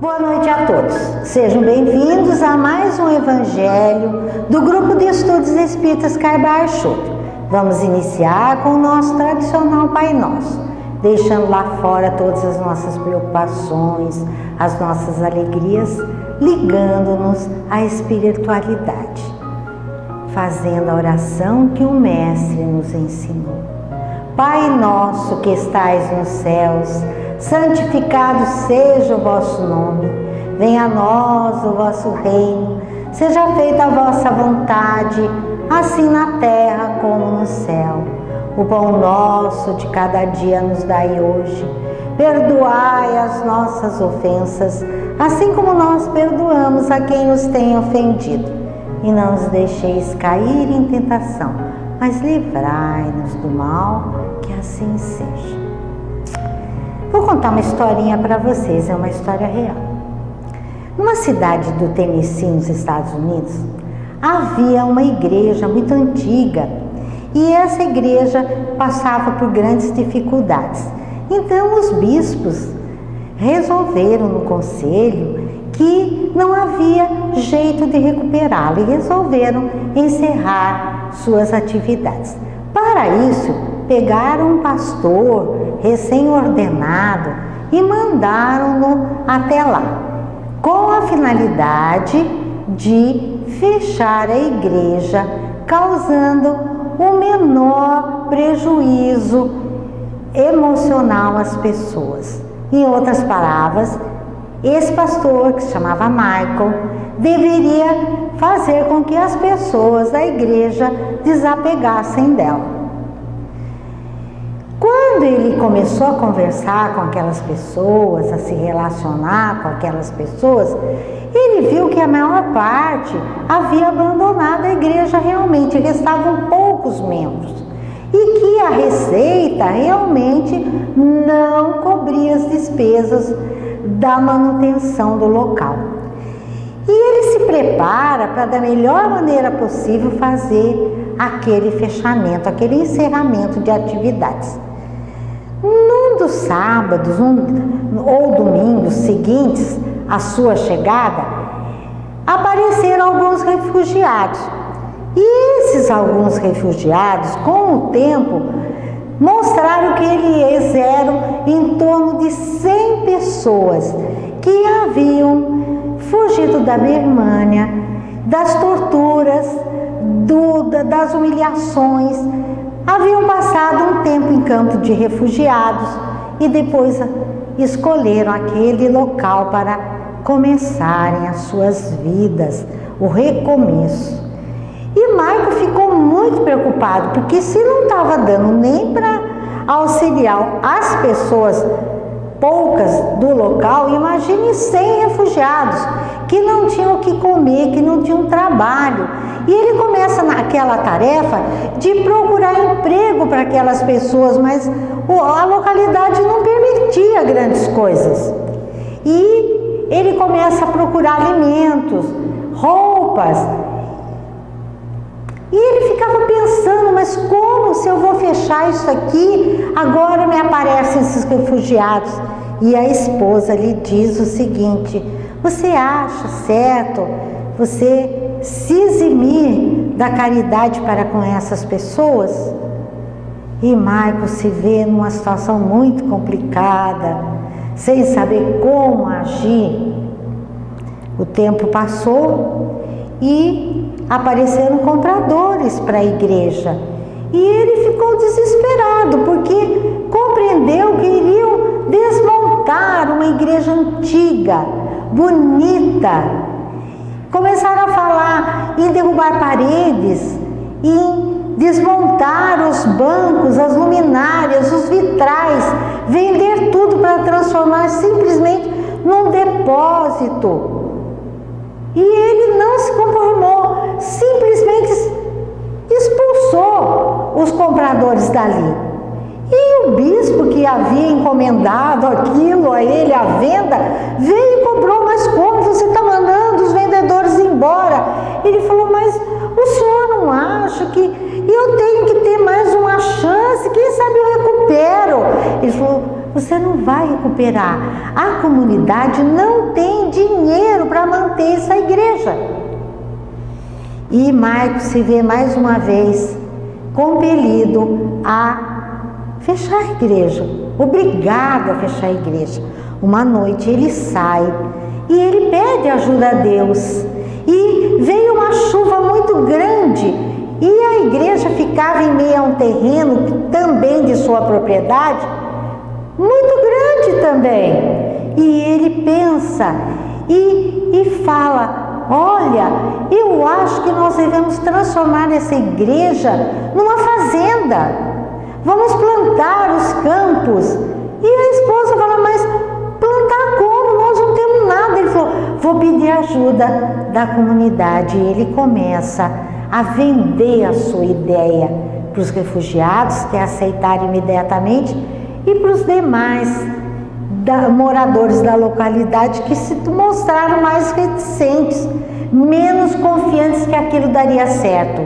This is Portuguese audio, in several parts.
Boa noite a todos. Sejam bem-vindos a mais um Evangelho do Grupo de Estudos Espíritas Carbar Schutter. Vamos iniciar com o nosso tradicional Pai Nosso, deixando lá fora todas as nossas preocupações, as nossas alegrias, ligando-nos à espiritualidade, fazendo a oração que o Mestre nos ensinou. Pai nosso que estais nos céus, santificado seja o vosso nome, venha a nós o vosso reino, seja feita a vossa vontade, assim na terra como no céu. O pão nosso de cada dia nos dai hoje, perdoai as nossas ofensas, assim como nós perdoamos a quem nos tem ofendido. E não nos deixeis cair em tentação, mas livrai-nos do mal, que assim seja. Vou contar uma historinha para vocês, é uma história real. Numa cidade do Tennessee, nos Estados Unidos, havia uma igreja muito antiga e essa igreja passava por grandes dificuldades. Então os bispos resolveram no conselho que não havia jeito de recuperá-la e resolveram encerrar suas atividades. Para isso, pegaram um pastor recém-ordenado e mandaram-no até lá, com a finalidade de fechar a igreja, causando o menor prejuízo emocional às pessoas. Em outras palavras, esse pastor, que se chamava Michael, deveria fazer com que as pessoas da igreja desapegassem dela. Quando ele começou a conversar com aquelas pessoas, a se relacionar com aquelas pessoas, ele viu que a maior parte havia abandonado a igreja realmente, restavam poucos membros, e que a receita realmente não cobria as despesas da manutenção do local. E ele se prepara para, da melhor maneira possível, fazer aquele fechamento, aquele encerramento de atividades. Num dos sábados ou domingos seguintes à sua chegada, apareceram alguns refugiados. E esses alguns refugiados, com o tempo, mostraram que eles eram em torno de 100 pessoas que haviam fugido da Birmânia, das torturas, das humilhações, haviam passado um tempo em campo de refugiados e depois escolheram aquele local para começarem as suas vidas, o recomeço. E Michael ficou muito preocupado, porque se não estava dando nem para auxiliar as pessoas poucas do local, imagine 100 refugiados que não tinham o que comer, que não tinham trabalho. E ele começa naquela tarefa de procurar emprego para aquelas pessoas, mas a localidade não permitia grandes coisas. E ele começa a procurar alimentos, roupas. E ele ficava pensando, mas como se eu vou fechar isso aqui, agora me aparecem esses refugiados? E a esposa lhe diz o seguinte: você acha certo você se eximir da caridade para com essas pessoas? E Michael se vê numa situação muito complicada, sem saber como agir. O tempo passou e apareceram compradores para a igreja. E ele ficou desesperado, porque compreendeu que iriam desmontar uma igreja antiga, bonita. Começaram a falar em derrubar paredes, em desmontar os bancos, as luminárias, os vitrais, vender tudo para transformar simplesmente num depósito. E ele não se conformou, simplesmente expulsou os compradores dali. E o bispo que havia encomendado aquilo a ele, a venda, veio e cobrou: mas como você está mandando os vendedores embora? Ele falou: mas o senhor não acha que eu tenho que ter mais uma chance? Quem sabe eu recupero? Ele falou: você não vai recuperar. A comunidade não tem dinheiro para manter essa igreja. E Marcos se vê mais uma vez compelido a fechar a igreja, obrigado a fechar a igreja. Uma noite ele sai e ele pede ajuda a Deus. E veio uma chuva muito grande e a igreja ficava em meio a um terreno também de sua propriedade, muito grande também. E ele pensa e fala: olha, eu acho que nós devemos transformar essa igreja numa fazenda. Vamos plantar os campos. E a esposa fala: mas plantar como? Nós não temos nada. Ele falou: vou pedir ajuda da comunidade. E ele começa a vender a sua ideia para os refugiados, que aceitaram imediatamente, e para os demais moradores da localidade, que se mostraram mais reticentes, menos confiantes que aquilo daria certo.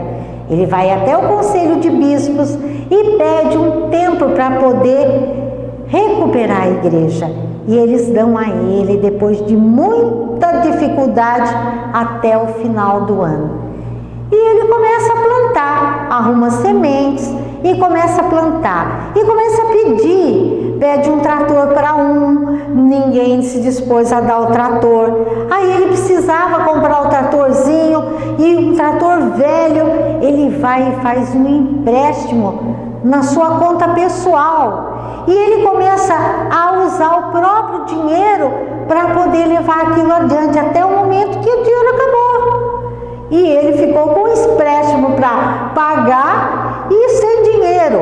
Ele vai até o conselho de bispos e pede um tempo para poder recuperar a igreja. E eles dão a ele, depois de muita dificuldade, até o final do ano. E ele começa a plantar, arruma sementes e começa a plantar. E começa a pedir, pede um trator para ninguém se dispôs a dar o trator. Aí ele precisava comprar o tratorzinho, e um trator velho, ele vai e faz um empréstimo na sua conta pessoal. E ele começa a usar o próprio dinheiro para poder levar aquilo adiante, até o momento que o dinheiro acabou. E ele ficou com um empréstimo para pagar e sem dinheiro.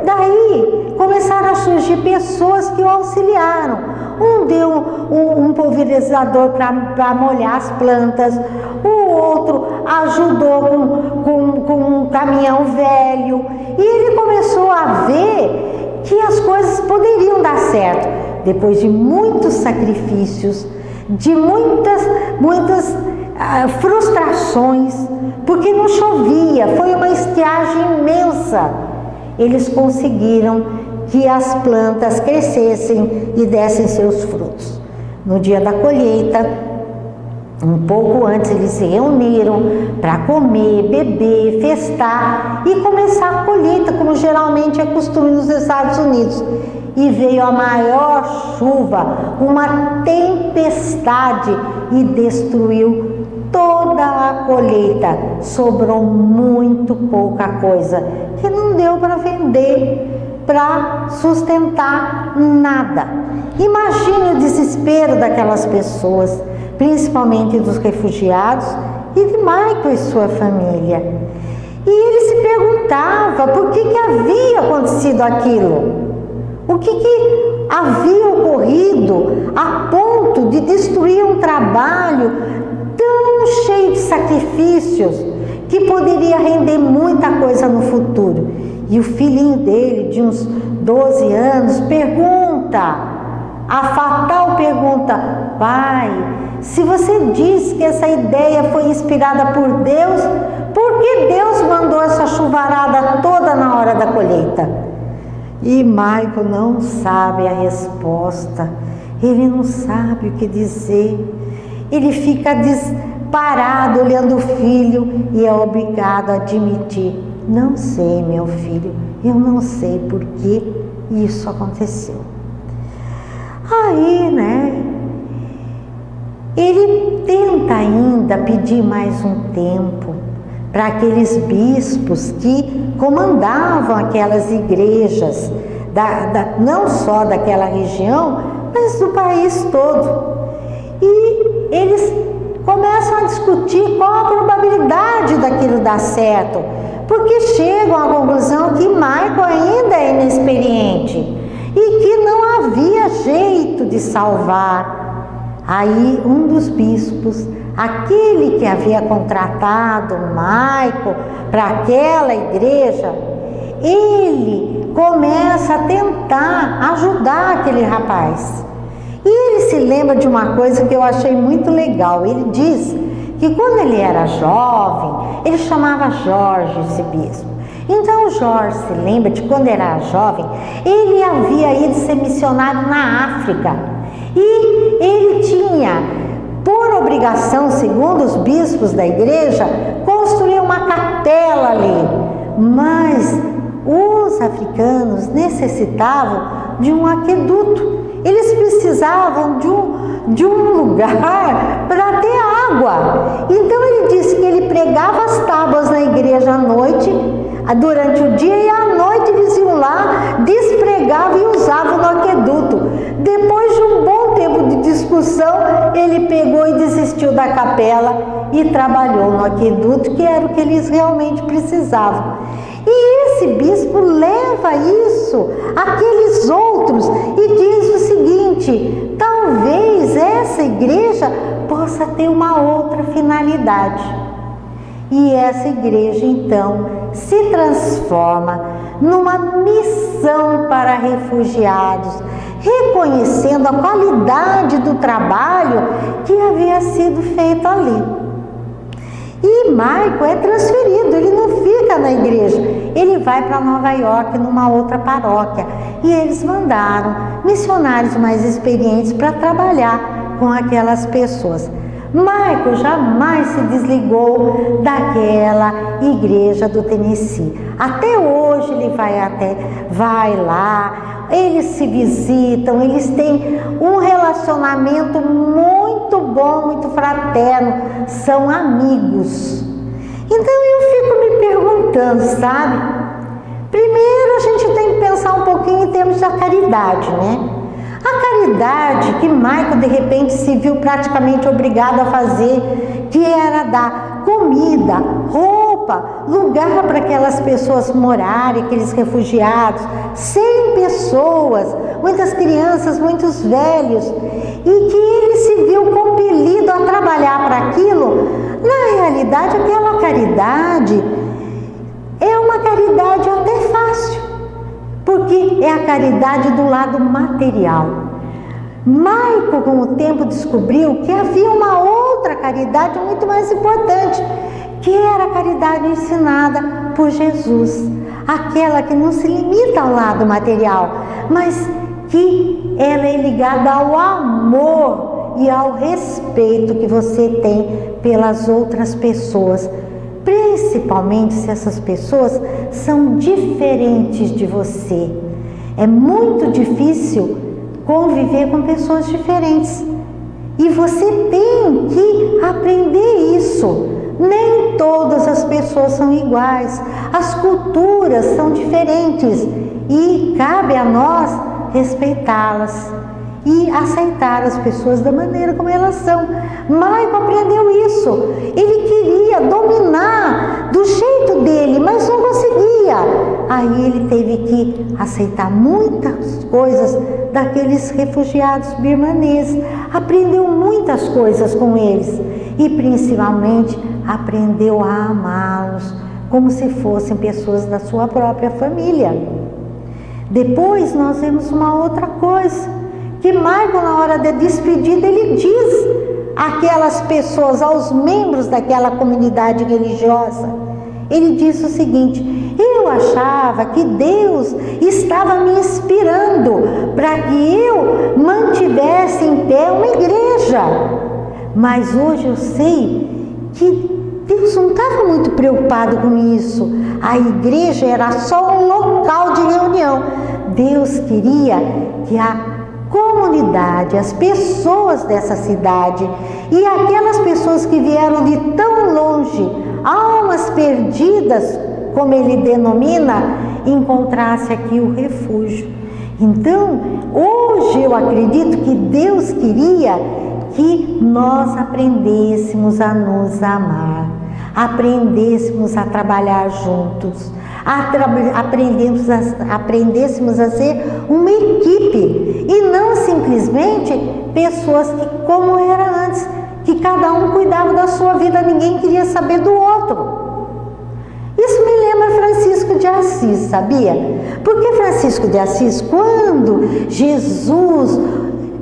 Daí começaram a surgir pessoas que o auxiliaram. Um deu um pulverizador para molhar as plantas, o outro ajudou com um caminhão velho. E ele começou a ver que as coisas poderiam dar certo, depois de muitos sacrifícios, de muitas frustrações, porque não chovia, foi uma estiagem imensa. Eles conseguiram que as plantas crescessem e dessem seus frutos. No dia da colheita, um pouco antes, eles se reuniram para comer, beber, festar e começar a colheita, como geralmente é costume nos Estados Unidos. E veio a maior chuva, uma tempestade, e destruiu toda a colheita. Sobrou muito pouca coisa, que não deu para vender, para sustentar nada. Imagine o desespero daquelas pessoas, principalmente dos refugiados e de Michael e sua família. E ele se perguntava por que havia acontecido aquilo. O que havia ocorrido a ponto de destruir um trabalho tão cheio de sacrifícios, que poderia render muita coisa no futuro. E o filhinho dele, de uns 12 anos, pergunta, a fatal pergunta: pai, se você diz que essa ideia foi inspirada por Deus, por que Deus mandou essa chuvarada toda na hora da colheita? E Michael não sabe a resposta, ele não sabe o que dizer, ele fica parado olhando o filho e é obrigado a admitir: não sei, meu filho, eu não sei por que isso aconteceu. Aí, ele tenta ainda pedir mais um tempo para aqueles bispos que comandavam aquelas igrejas, não só daquela região, mas do país todo. E eles começam a discutir qual a probabilidade daquilo dar certo, porque chegam à conclusão que Michael ainda é inexperiente e que não havia jeito de salvar. Aí um dos bispos, aquele que havia contratado Michael para aquela igreja, ele começa a tentar ajudar aquele rapaz. E ele se lembra de uma coisa que eu achei muito legal. Ele diz que quando ele era jovem, ele chamava Jorge, esse bispo. Então Jorge se lembra de quando era jovem, ele havia ido ser missionário na África e ele tinha por obrigação, segundo os bispos da igreja, construir uma capela ali, mas os africanos necessitavam de um aqueduto, eles precisavam de um lugar para ter água. Então ele disse que ele pregava as tábuas na igreja à noite, durante o dia, e à noite eles iam lá, despregavam e usavam no aqueduto. Depois de um bom tempo de discussão, ele pegou e desistiu da capela e trabalhou no aqueduto, que era o que eles realmente precisavam. E esse bispo leva isso àqueles outros e diz o seguinte: talvez essa igreja possa ter uma outra finalidade. E essa igreja então se transforma numa missão para refugiados, reconhecendo a qualidade do trabalho que havia sido feito ali. E Michael é transferido, ele não fica na igreja, ele vai para Nova York, numa outra paróquia. E eles mandaram missionários mais experientes para trabalhar com aquelas pessoas. Michael jamais se desligou daquela igreja do Tennessee. Até hoje ele vai lá, eles se visitam, eles têm um relacionamento muito bom, muito fraterno, são amigos. Então eu fico me perguntando, sabe? Primeiro a gente tem que pensar um pouquinho em termos da caridade, né? A caridade que Michael de repente se viu praticamente obrigado a fazer, que era dar comida, roupa, lugar para aquelas pessoas morarem, aqueles refugiados, 100 pessoas, muitas crianças, muitos velhos, e que ele se viu compelido a trabalhar para aquilo. Na realidade, aquela caridade é uma caridade até fácil, porque é a caridade do lado material. Michael, com o tempo, descobriu que havia uma outra caridade muito mais importante, que era a caridade ensinada por Jesus, aquela que não se limita ao lado material, mas que ela é ligada ao amor e ao respeito que você tem pelas outras pessoas, principalmente se essas pessoas são diferentes de você. É muito difícil conviver com pessoas diferentes e você tem que aprender isso. Nem todas as pessoas são iguais, as culturas são diferentes e cabe a nós respeitá-las e aceitar as pessoas da maneira como elas são. Michael aprendeu isso. Ele queria dominar do jeito dele, mas não conseguia. Aí ele teve que aceitar muitas coisas daqueles refugiados birmaneses. Aprendeu muitas coisas com eles e principalmente aprendeu a amá-los como se fossem pessoas da sua própria família. Depois nós vemos uma outra coisa, que Michael, na hora da despedida, ele diz àquelas pessoas, aos membros daquela comunidade religiosa, ele diz o seguinte: eu achava que Deus estava me inspirando para que eu mantivesse em pé uma igreja, mas hoje eu sei que Deus não estava muito preocupado com isso. A igreja era só um local de reunião. Deus queria que a comunidade, as pessoas dessa cidade e aquelas pessoas que vieram de tão longe, almas perdidas, como ele denomina, encontrasse aqui o refúgio. Então, hoje eu acredito que Deus queria que nós aprendêssemos a nos amar, aprendêssemos a trabalhar juntos, aprendêssemos a ser uma equipe e não simplesmente pessoas que, como era antes, que cada um cuidava da sua vida, ninguém queria saber do outro. Isso me lembra Francisco de Assis, sabia? Porque Francisco de Assis, quando Jesus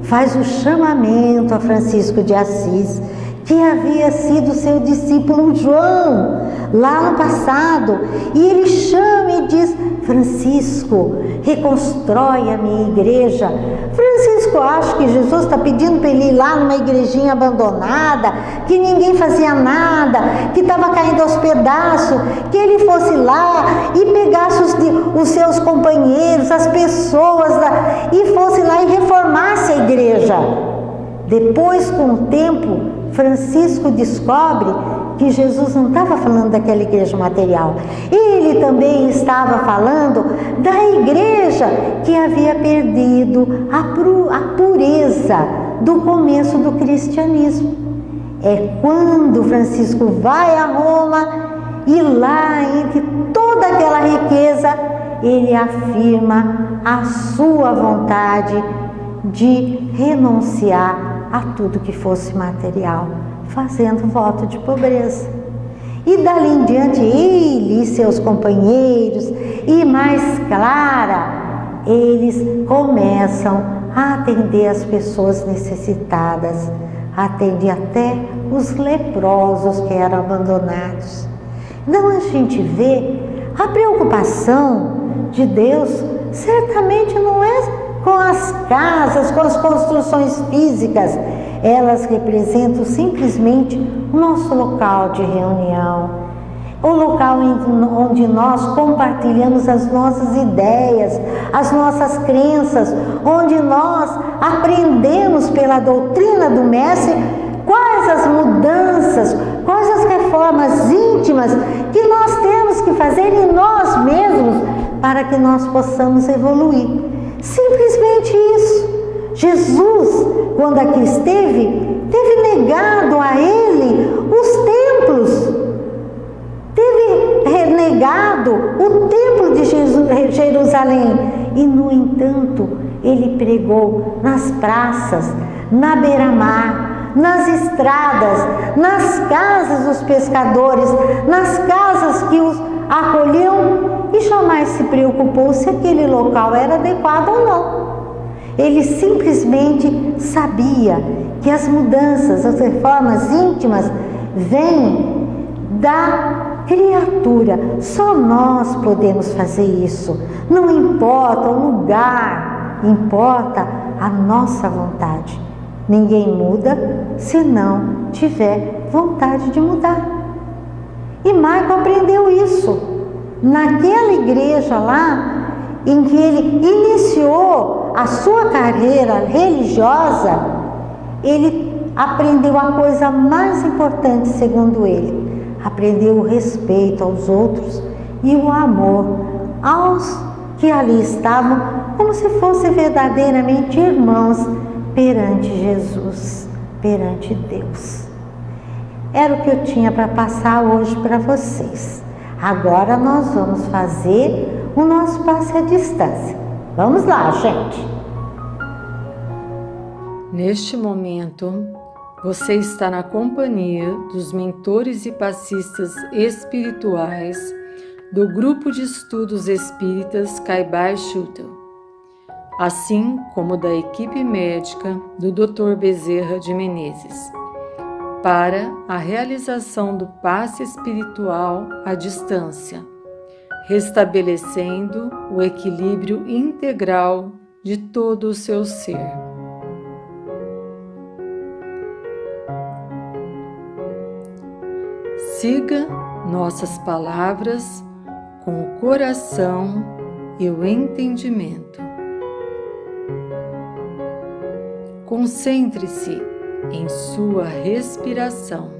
faz o chamamento a Francisco de Assis, que havia sido seu discípulo João, lá no passado, e ele chama e diz: Francisco, reconstrói a minha igreja. Francisco acha que Jesus está pedindo para ele ir lá numa igrejinha abandonada, que ninguém fazia nada, que estava caindo aos pedaços, que ele fosse lá e pegasse os seus companheiros, as pessoas, e fosse lá e reformasse a igreja. Depois, com o tempo, Francisco descobre que Jesus não estava falando daquela igreja material. Ele também estava falando da igreja que havia perdido a pureza do começo do cristianismo. É quando Francisco vai a Roma e lá, entre toda aquela riqueza, ele afirma a sua vontade de renunciar a tudo que fosse material, fazendo voto de pobreza. E dali em diante, ele e seus companheiros, e mais Clara, eles começam a atender as pessoas necessitadas, atende até os leprosos que eram abandonados. Então a gente vê a preocupação de Deus certamente não é com as casas, com as construções físicas. Elas representam simplesmente o nosso local de reunião, o local onde nós compartilhamos as nossas ideias, as nossas crenças, onde nós aprendemos pela doutrina do Mestre quais as mudanças, quais as reformas íntimas que nós temos que fazer em nós mesmos para que nós possamos evoluir. Simplesmente isso. Jesus, quando aqui esteve, teve negado a ele os templos, teve renegado o templo de Jerusalém, e no entanto ele pregou nas praças, na beira-mar, nas estradas, nas casas dos pescadores, nas casas que os acolhiam, e jamais se preocupou se aquele local era adequado ou não. Ele simplesmente sabia que as mudanças, as reformas íntimas vêm da criatura. Só nós podemos fazer isso. Não importa o lugar, importa a nossa vontade. Ninguém muda se não tiver vontade de mudar. E Marco aprendeu isso naquela igreja lá, em que ele iniciou a sua carreira religiosa. Ele aprendeu a coisa mais importante, segundo ele. Aprendeu o respeito aos outros e o amor aos que ali estavam, como se fossem verdadeiramente irmãos perante Jesus, perante Deus. Era o que eu tinha para passar hoje para vocês. Agora nós vamos fazer o nosso passe à distância. Vamos lá, gente! Neste momento, você está na companhia dos mentores e passistas espirituais do Grupo de Estudos Espíritas Caibar Schutel, assim como da equipe médica do Dr. Bezerra de Menezes, para a realização do passe espiritual à distância, restabelecendo o equilíbrio integral de todo o seu ser. Siga nossas palavras com o coração e o entendimento. Concentre-se em sua respiração.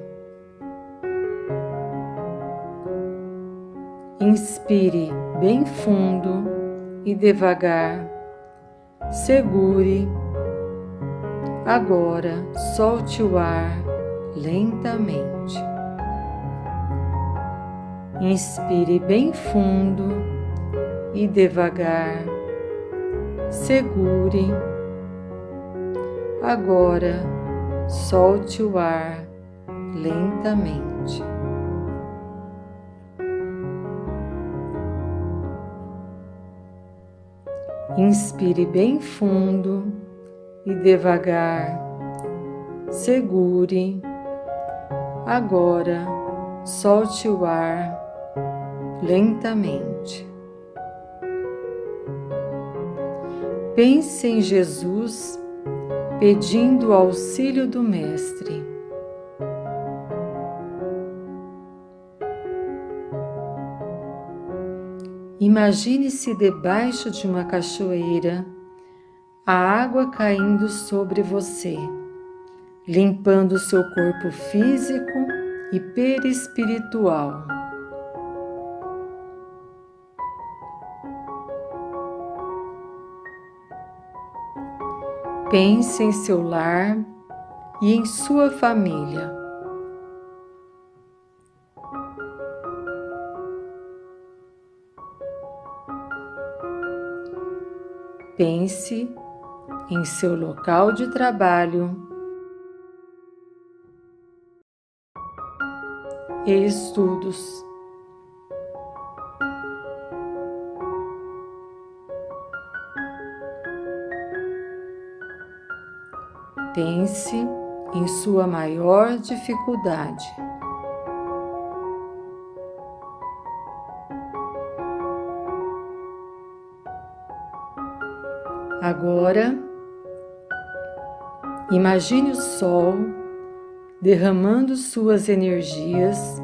Inspire bem fundo e devagar. Segure. Agora solte o ar lentamente. Inspire bem fundo e devagar. Segure. Agora solte o ar lentamente. Inspire bem fundo e devagar. Segure. Agora solte o ar lentamente. Pense em Jesus pedindo o auxílio do Mestre. Imagine-se debaixo de uma cachoeira, a água caindo sobre você, limpando seu corpo físico e perispiritual. Pense em seu lar e em sua família. Pense em seu local de trabalho e estudos. Pense em sua maior dificuldade. Agora, imagine o sol derramando suas energias,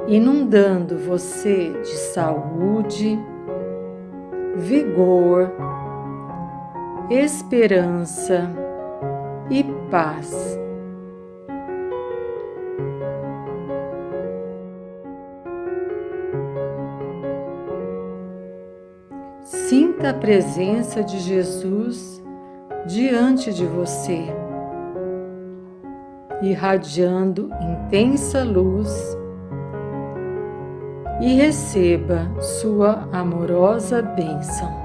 inundando você de saúde, vigor, esperança e paz. Sinta a presença de Jesus diante de você, irradiando intensa luz, e receba sua amorosa bênção.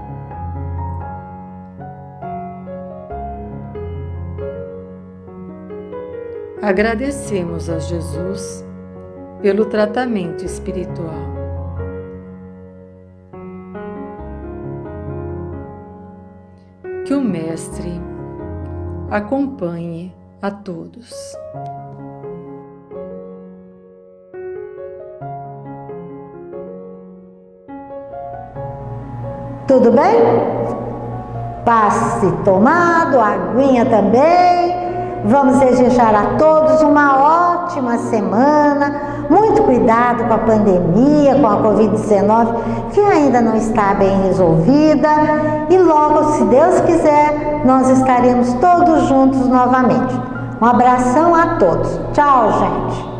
Agradecemos a Jesus pelo tratamento espiritual. Que o Mestre acompanhe a todos. Tudo bem? Passe tomado, aguinha também. Vamos desejar a todos uma ótima semana. Muito cuidado com a pandemia, com a Covid-19, que ainda não está bem resolvida. E logo, se Deus quiser, nós estaremos todos juntos novamente. Um abração a todos. Tchau, gente.